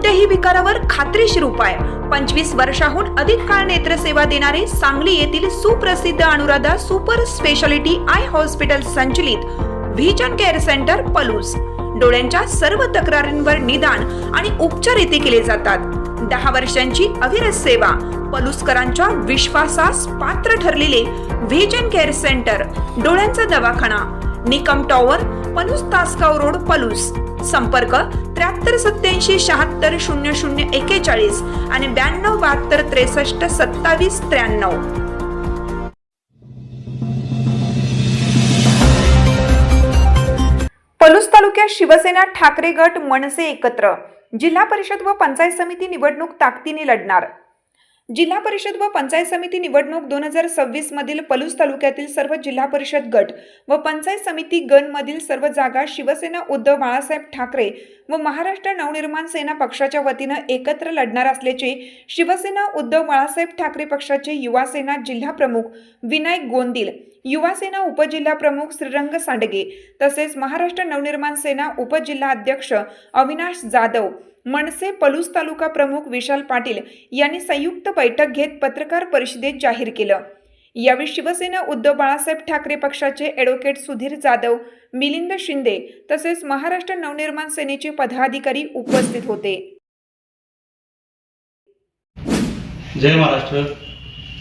कोणत्याही विकारावर खात्रीशीर उपाय। 25 वर्षाहून अधिक काळ नेत्रसेवा देणारे सांगली येथील सुप्रसिद्ध Anuradha super speciality I hospital संचलित व्हिजन केअर सेंटर पलूस। डोळ्यांच्या सर्व तक्रारींवर निदान आणि उपचार येथे केले जातात। 10 वर्षांची अविरत सेवा। पलूसकरांच्या विश्वासास पात्र ठरलेले व्हिजन केअर सेंटर, डोळ्यांचा दवाखाना, निकम टॉवर, पलूस तासगाव रोड, पलूस। संपर्क 7387760041 आणि 9272632793। पलूस तालुक्यात शिवसेना ठाकरे गट मनसे एकत्र। जिल्हा परिषद व पंचायत समिती निवडणूक ताकदीने लढणार। जिल्हा परिषद व पंचायत समिती निवडणूक 2026 मधील पलूस तालुक्यातील सर्व जिल्हा परिषद गट व पंचायत समिती गण मधील सर्व जागा शिवसेना उद्धव बाळासाहेब ठाकरे व महाराष्ट्र नवनिर्माण सेना पक्षाच्या वतीने एकत्र लढणार असल्याचे शिवसेना उद्धव बाळासाहेब ठाकरे पक्षाचे युवा सेना जिल्हा प्रमुख विनायक गोंदिल, युवा सेना उपजिल्हा प्रमुख श्रीरंग सांडगे तसेच महाराष्ट्र नवनिर्माण सेना उपजिल्हा अध्यक्ष अविनाश जाधव, मनसे पलूस तालुका प्रमुख विशाल पाटील यांनी संयुक्त बैठक घेत पत्रकार परिषदेत जाहीर केलं। यावेळी शिवसेना उद्धव बाळासाहेब ठाकरे पक्षाचे ॲडव्होकेट सुधीर जाधव, मिलिंद शिंदे तसेच महाराष्ट्र नवनिर्माण सेनेचे पदाधिकारी उपस्थित होते। जय महाराष्ट्र।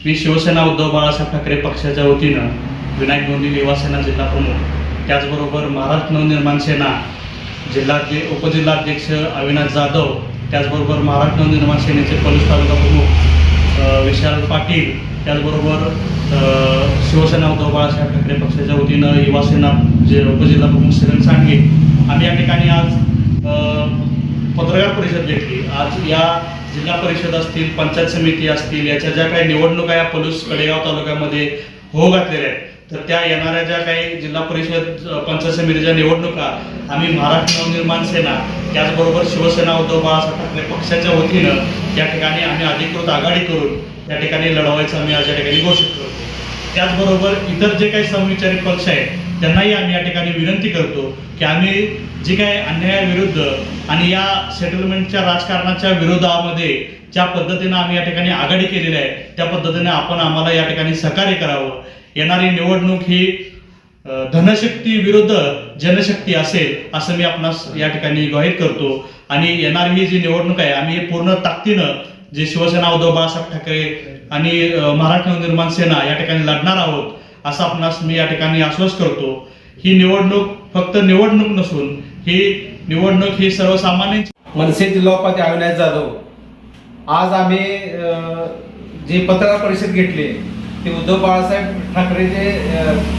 मी शिवसेना उद्धव बाळासाहेब ठाकरे पक्षाच्या वतीनं विनायक गोंदिल, युवा सेना जिल्हा प्रमुख, त्याचबरोबर महाराष्ट्र नवनिर्माण सेना उपजिल्हाध्यक्ष अविनाश जाधव, त्याचबरोबर महाराष्ट्र नवनिर्माण सेनेचे पलूस तालुका प्रमुख विशाल पाटील, त्याचबरोबर शिवसेना उद्धव बाळासाहेब ठाकरे पक्षाच्या वतीनं युवा सेना उपजिल्हा प्रमुख श्रीरंग सांडगे, आम्ही या ठिकाणी आज पत्रकार परिषद घेतली। आज या जिल्हा परिषद असतील, पंचायत समिती असतील, याच्या ज्या काही निवडणुका या पलूस कडेगाव तालुक्यामध्ये हो घातलेल्या आहेत, तर त्या येणाऱ्या ज्या काही जिल्हा परिषद पंचायत समितीच्या निवडणुका आम्ही महाराष्ट्र नवनिर्माण सेना त्याचबरोबर शिवसेना उद्धव बाळासाहेब ठाकरे पक्षाच्या वतीनं या ठिकाणी आम्ही अधिकृत आघाडी करून या ठिकाणी लढवायचं आम्ही आज या ठिकाणी घोषित करतो। त्याचबरोबर इतर जे काही समविचारी पक्ष आहेत त्यांनाही आम्ही या ठिकाणी विनंती करतो की आम्ही जी काही अन्यायाविरुद्ध आणि या सेटलमेंटच्या राजकारणाच्या विरोधामध्ये ज्या पद्धतीनं आम्ही या ठिकाणी आघाडी केलेली आहे त्या पद्धतीने आपण आम्हाला या ठिकाणी सहकार्य करावं। येणारी निवडणूक ही धनशक्ती विरुद्ध जनशक्ती असेल असं मी आपणास या ठिकाणी जाहीर करतो आणि येणारी ही जी निवडणूक आहे आम्ही पूर्ण ताकदीनं जे शिवसेना उद्धव बाळासाहेब ठाकरे आणि महाराष्ट्र नवनिर्माण सेना या ठिकाणी लढणार आहोत असं आपणास मी या ठिकाणी आश्वास करतो। ही निवडणूक फक्त निवडणूक नसून ही निवडणूक ही सर्वसामान्य। मनसे जिल्हा उपाध्यक्ष अविनाश जाधव, आज आम्ही जे पत्रकार परिषद घेतली ते उद्धव बाळासाहेब ठाकरेचे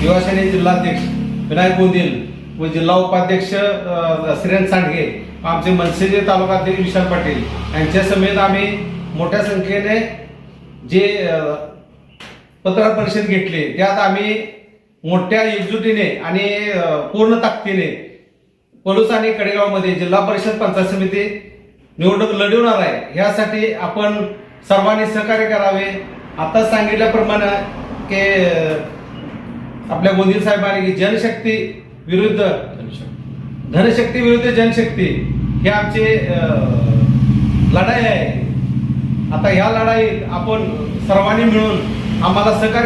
युवा सेना जिल्हाध्यक्ष विनायक गोंदिल व जिल्हा उपाध्यक्ष श्रीरंग सांडगे, आमचे मनसेचे तालुकाध्यक्ष विशाल पाटील यांच्या समेत आम्ही मोठ्या संख्येने जे पत्रकार परिषद घेतली त्यात आम्ही मोठ्या एकजुटीने आणि पूर्ण ताकदीने पलूस आणि कडेगावमध्ये जिल्हा परिषद पंचायत समिती निवडणूक लढवणार आहे। यासाठी आपण सर्वांनी सहकार्य करावे। आता सांगितल्याप्रमाणे की आपल्या गोंदिल साहेबांनी की जनशक्ती विरुद्ध जनशक्ती हे आमचे लढाई आहे। आता या लढाईत आपण सर्वांनी मिळून आम्हाला सहकार्य